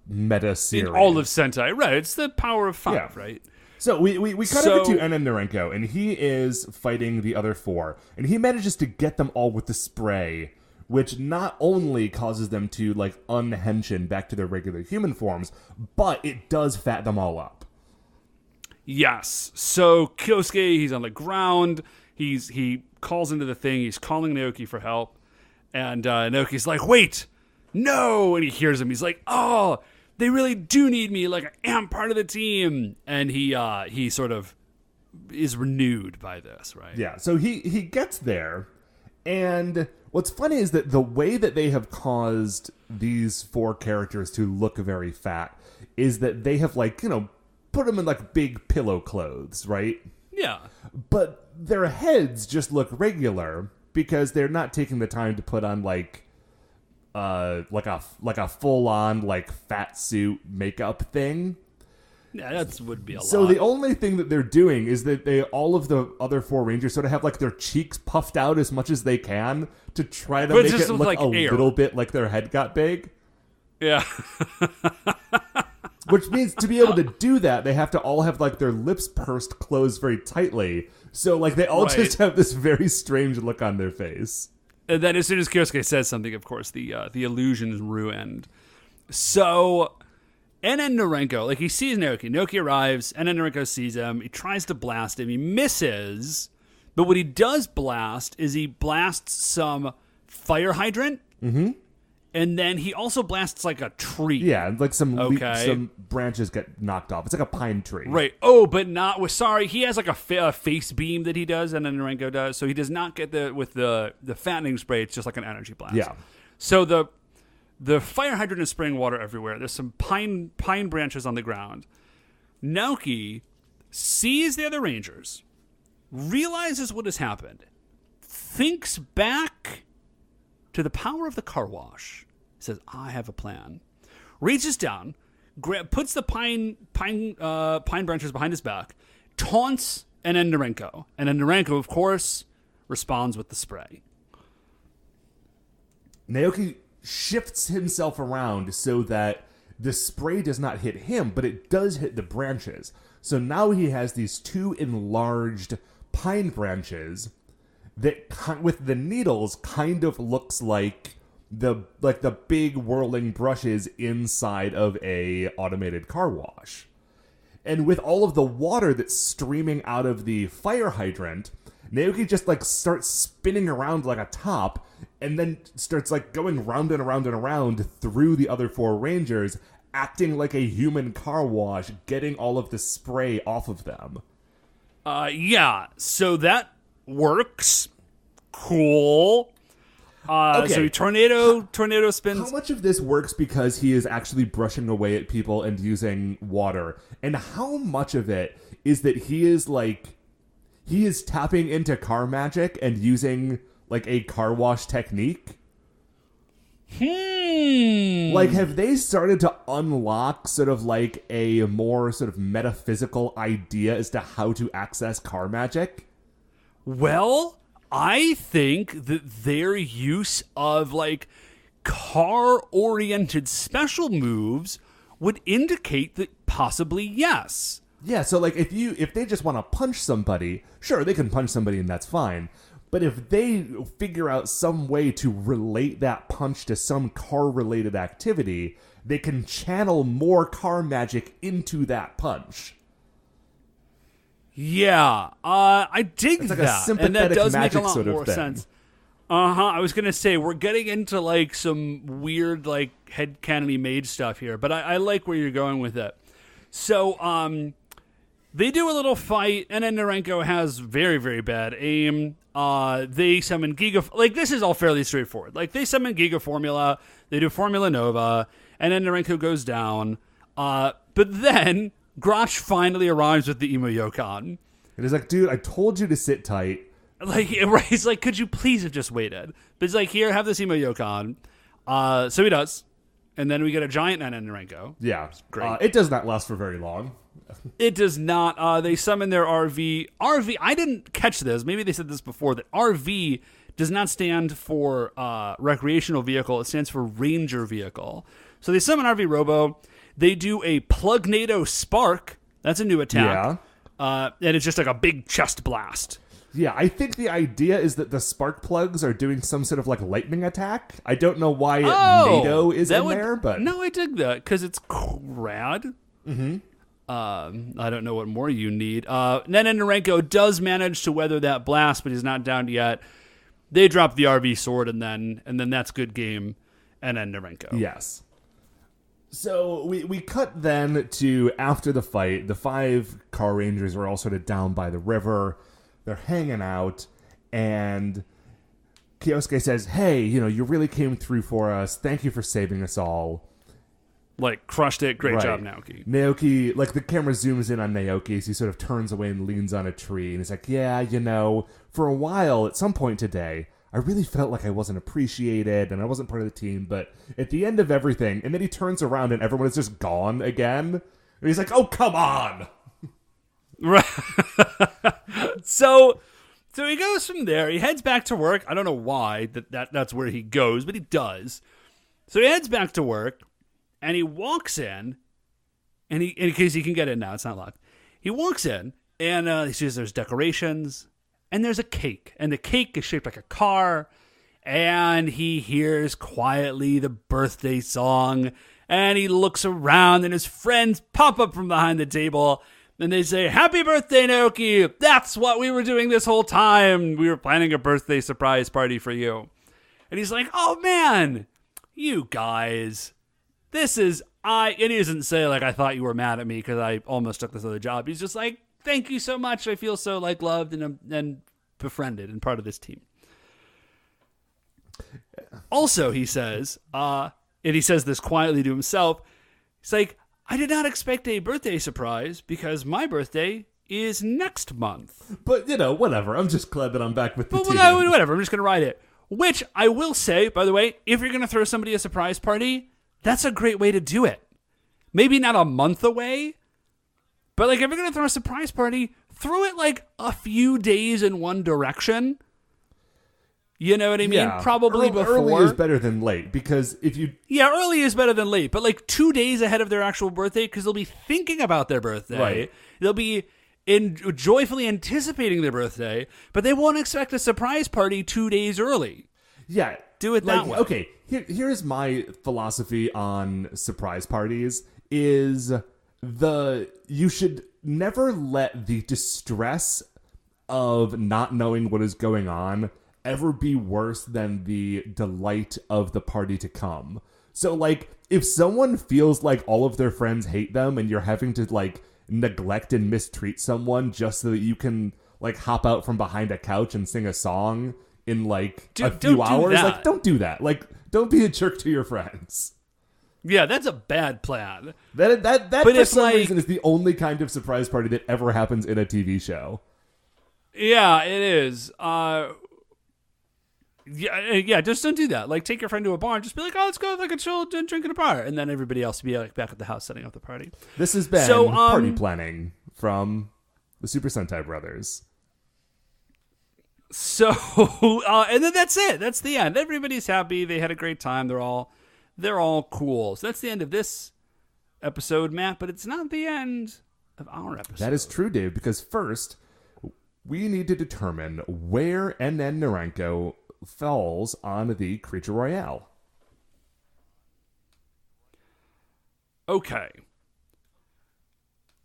meta series. In all of Sentai, right. It's the power of 5, right? So we cut over to Enen Narenko, and he is fighting the other 4. And he manages to get them all with the spray, which not only causes them to, like, unhenshin back to their regular human forms, but it does fat them all up. Yes. So Kyosuke, he's on the ground. He calls into the thing. He's calling Naoki for help. And Naoki's like, wait, no. And he hears him. He's like, oh, they really do need me. Like, I am part of the team. And he sort of is renewed by this, right? Yeah. So he gets there. And what's funny is that the way that they have caused these 4 characters to look very fat is that they have, like, you know, put them in, like, big pillow clothes, right? Yeah. But their heads just look regular because they're not taking the time to put on, like a full-on, like, fat suit makeup thing. Yeah, that would be a lot. So the only thing that they're doing is that all of the other 4 Rangers sort of have, like, their cheeks puffed out as much as they can to try to make it look like a little bit like their head got big. Yeah. Which means to be able to do that, they have to all have, like, their lips pursed closed very tightly. So, like, they all just have this very strange look on their face. And then as soon as Kyosuke says something, of course, the illusion is ruined. So, Enen Narenko, like, he sees Naoki. Naoki arrives. Enen Narenko sees him. He tries to blast him. He misses. But what he does blast is he blasts some fire hydrant. Mm-hmm. And then he also blasts, like, a tree. Yeah, like some branches get knocked off. It's like a pine tree. Right. Oh, but not with... Sorry, he has, like, a face beam that he does, and then Narenko does. So he does not get with the fattening spray. It's just like an energy blast. Yeah. So the fire hydrant is spraying water everywhere. There's some pine branches on the ground. Naoki sees the other Rangers, realizes what has happened, thinks back to the power of the car wash. Says, I have a plan. Reaches down, puts the pine branches behind his back, taunts Enen Narenko. And then Narenko, of course, responds with the spray. Naoki shifts himself around so that the spray does not hit him, but it does hit the branches. So now he has these 2 enlarged pine branches that, with the needles, kind of looks like the big whirling brushes inside of a automated car wash. And with all of the water that's streaming out of the fire hydrant, Naoki just, like, starts spinning around like a top and then starts, like, going round and around and around through the other 4 Rangers, acting like a human car wash, getting all of the spray off of them. Yeah, so that works. Cool. Okay. So tornado spins. How much of this works because he is actually brushing away at people and using water? And how much of it is that he is tapping into car magic and using, like, a car wash technique? Like, have they started to unlock sort of, like, a more sort of metaphysical idea as to how to access car magic? Well, I think that their use of, like, car-oriented special moves would indicate that possibly yes. Yeah, so, like, if they just want to punch somebody, sure, they can punch somebody and that's fine. But if they figure out some way to relate that punch to some car-related activity, they can channel more car magic into that punch. Yeah, I dig It's like that, a sympathetic and that does make a magic lot sort of more thing. sense. I was gonna say we're getting into like some weird like headcanon-y made stuff here, but I like where you're going with it. So they do a little fight, and then Narenko has very, very bad aim. They summon Giga. Like, this is all fairly straightforward. Like, they summon Giga Formula, they do Formula Nova, and then Narenko goes down. But then Grotch finally arrives with the Emo Yokon. And he's like, dude, I told you to sit tight. Like, right, he's like, could you please have just waited? But he's like, here, have this Emo Yokon. So he does. And then we get a giant Narenko. Yeah. Great. It does not last for very long. It does not. They summon their RV. RV, I didn't catch this. Maybe they said this before, that RV does not stand for recreational vehicle. It stands for ranger vehicle. So they summon RV Robo. They do a Plugnado Spark. That's a new attack. Yeah. And it's just like a big chest blast. Yeah, I think the idea is that the spark plugs are doing some sort of like lightning attack. I don't know why NATO is in there, but no, I dig that because it's rad. Mm-hmm. I don't know what more you need. Then Narenko does manage to weather that blast, but he's not down yet. They drop the RV sword, and then that's good game. And then Narenko. Yes. So we cut then to after the fight. The 5 Carrangers are all sort of down by the river. They're hanging out, and Kyosuke says, hey, you really came through for us. Thank you for saving us all. Like, crushed it. Great Right. job, Naoki. Naoki, like, the camera zooms in on Naoki as he sort of turns away and leans on a tree. And he's like, yeah, for a while, at some point today, I really felt like I wasn't appreciated and I wasn't part of the team. But at the end of everything, and then he turns around and everyone is just gone again. And he's like, oh, come on. Right. So he goes from there. He heads back to work. I don't know why that's where he goes, but he does. So he heads back to work, and he walks in, and in case he can get in now, it's not locked. He walks in, and he sees there's decorations, and there's a cake, and the cake is shaped like a car, and he hears quietly the birthday song, and he looks around, and his friends pop up from behind the table. And they say, happy birthday, Naoki! That's what we were doing this whole time! We were planning a birthday surprise party for you. And he's like, oh man, you guys, this is, and he doesn't say, like, I thought you were mad at me because I almost took this other job. He's just like, thank you so much. I feel so, like, loved and befriended and part of this team. Also, he says, and he says this quietly to himself, he's like, I did not expect a birthday surprise because my birthday is next month. But, whatever. I'm just glad that I'm back with the team. Whatever. I'm just going to ride it. Which I will say, by the way, if you're going to throw somebody a surprise party, that's a great way to do it. Maybe not a month away, but like if you're going to throw a surprise party, throw it like a few days in one direction. You know what I mean? Yeah. Probably before. Early is better than late because if you... Yeah, early is better than late, but like 2 days ahead of their actual birthday because they'll be thinking about their birthday. Right. They'll be joyfully anticipating their birthday, but they won't expect a surprise party 2 days early. Yeah. Do it that way. Okay, here's my philosophy on surprise parties is you should never let the distress of not knowing what is going on ever be worse than the delight of the party to come. So, like, if someone feels like all of their friends hate them and you're having to, like, neglect and mistreat someone just so that you can, like, hop out from behind a couch and sing a song in, like, a few hours, like, don't do that. Like, don't be a jerk to your friends. Yeah, that's a bad plan. That but for some reason is the only kind of surprise party that ever happens in a TV show. Yeah, it is. Yeah, just don't do that. Like, take your friend to a bar and just be like, oh, let's go have like a chill drink in a bar. And then everybody else will be like back at the house setting up the party. This has been party planning from the Super Sentai Brothers. So, and then that's it. That's the end. Everybody's happy. They had a great time. They're all cool. So that's the end of this episode, Matt, but it's not the end of our episode. That is true, Dave, because first, we need to determine where NN Narenko falls on the Creature Royale. Okay.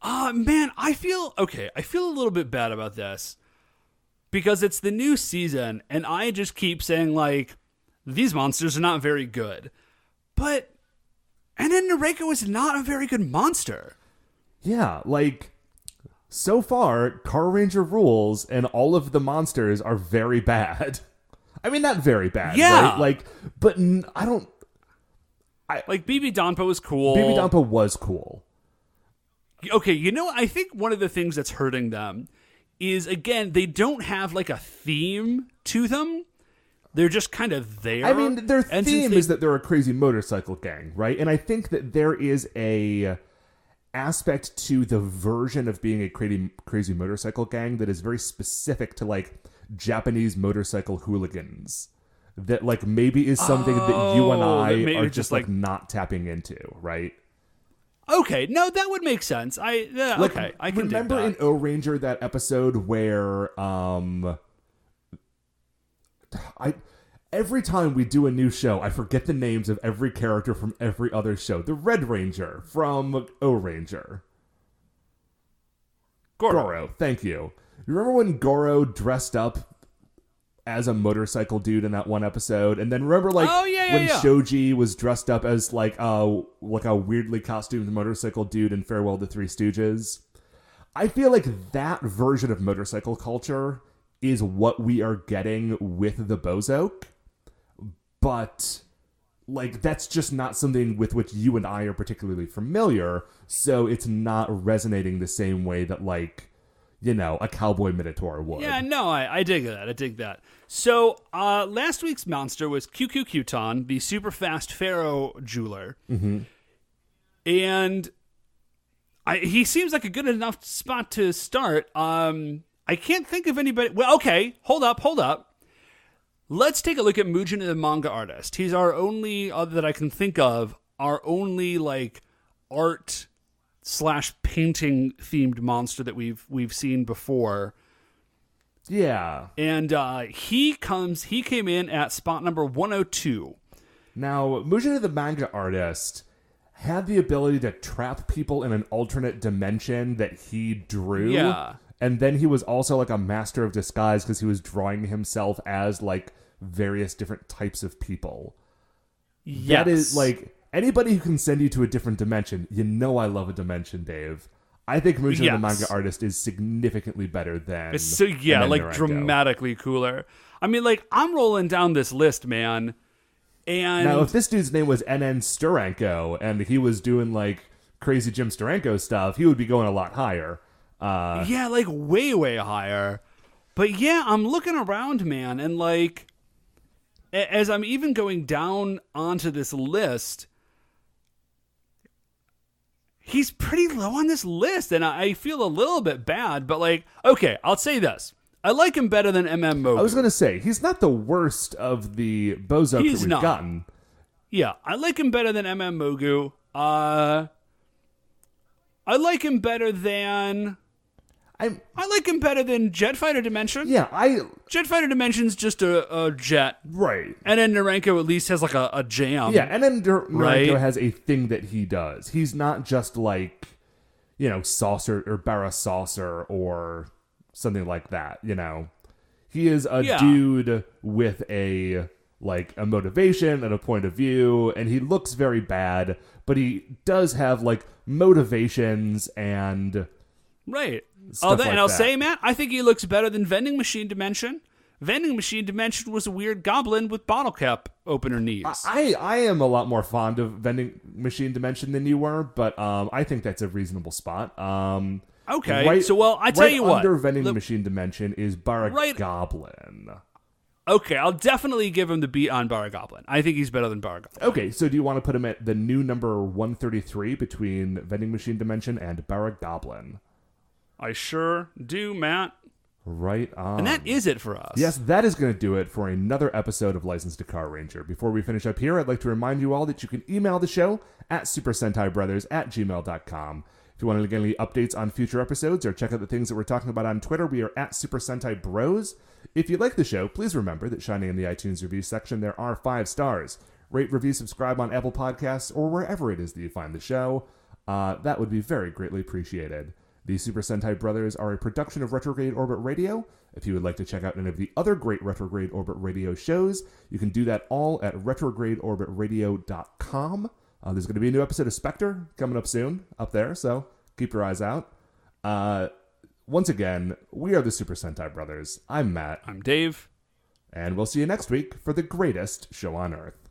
Man, I feel a little bit bad about this because it's the new season and I just keep saying like, these monsters are not very good. But, and then Nareko is not a very good monster. Yeah, like, so far, Carranger rules and all of the monsters are very bad. I mean, not very bad, yeah. right? Like, but I don't... like, BB Danpo was cool. BB Danpo was cool. Okay, I think one of the things that's hurting them is, again, they don't have, like, a theme to them. They're just kind of there. I mean, their theme is that they're a crazy motorcycle gang, right? And I think that there is a aspect to the version of being a crazy motorcycle gang that is very specific to, like, Japanese motorcycle hooligans. That, like, maybe is something that you and I are just, like, not tapping into, right? Okay, no, that would make sense. Okay, I can remember dig that. in O-Ranger that episode where every time we do a new show, I forget the names of every character from every other show. The Red Ranger from O-Ranger. Goro, thank you. You remember when Goro dressed up as a motorcycle dude in that one episode? And then remember when Shoji was dressed up as like a weirdly costumed motorcycle dude in Farewell to Three Stooges? I feel like that version of motorcycle culture is what we are getting with the Bozoke. But, like, that's just not something with which you and I are particularly familiar, so it's not resonating the same way that, like, a Cowboy Minotaur would. Yeah, no, I dig that. I dig that. So, last week's monster was QQ Qton, the super fast pharaoh jeweler. Mm-hmm. And he seems like a good enough spot to start. I can't think of anybody. Well, okay, hold up. Let's take a look at Mugen, the manga artist. He's our only, other that I can think of, our only, like, art/painting themed monster that we've seen before. Yeah. And he came in at spot number 102. Now, Mugen, the manga artist, had the ability to trap people in an alternate dimension that he drew. Yeah. And then he was also like a master of disguise because he was drawing himself as like various different types of people. Yes. That is like anybody who can send you to a different dimension. I love a dimension, Dave. I think Mugen, the manga artist, is significantly better than like Nareko. Dramatically cooler. I mean, like, I'm rolling down this list, man. And now, if this dude's name was NN Steranko and he was doing like crazy Jim Steranko stuff, he would be going a lot higher. Yeah, like way, way higher. But yeah, I'm looking around, man, and like, as I'm even going down onto this list, he's pretty low on this list, and I feel a little bit bad, but like, okay, I'll say this. I like him better than MM Mogu. I was going to say, he's not the worst of the Bozoke that we've gotten. Yeah, I like him better than MM Mogu. I like him better than... I like him better than Jet Fighter Dimension. Yeah, Jet Fighter Dimension's just a jet. Right. And then Nareko at least has like a jam. Yeah, and then Nareko has a thing that he does. He's not just like, Saucer or Barra Saucer or something like that, He is a dude with a motivation and a point of view, and he looks very bad, but he does have like motivations and right. I'll say, Matt, I think he looks better than Vending Machine Dimension. Vending Machine Dimension was a weird goblin with bottle cap opener knees. I am a lot more fond of Vending Machine Dimension than you were, but I think that's a reasonable spot. Okay, I tell you what. Under Vending Machine Dimension is Barra Goblin. Okay, I'll definitely give him the beat on Barra Goblin. I think he's better than Barra Goblin. Okay, so do you want to put him at the new number 133 between Vending Machine Dimension and Barra Goblin? I sure do, Matt. Right on. And that is it for us. Yes, that is going to do it for another episode of License to Carranger. Before we finish up here, I'd like to remind you all that you can email the show at supersentaibrothers@gmail.com. If you want to get any updates on future episodes or check out the things that we're talking about on Twitter, we are at Super Sentai Bros. If you like the show, please remember that shining in the iTunes review section, there are 5 stars. Rate, review, subscribe on Apple Podcasts or wherever it is that you find the show. that would be very greatly appreciated. The Super Sentai Brothers are a production of Retrograde Orbit Radio. If you would like to check out any of the other great Retrograde Orbit Radio shows, you can do that all at retrogradeorbitradio.com. There's going to be a new episode of Spectre coming up soon up there, so keep your eyes out. Once again, we are the Super Sentai Brothers. I'm Matt. I'm Dave. And we'll see you next week for the greatest show on Earth.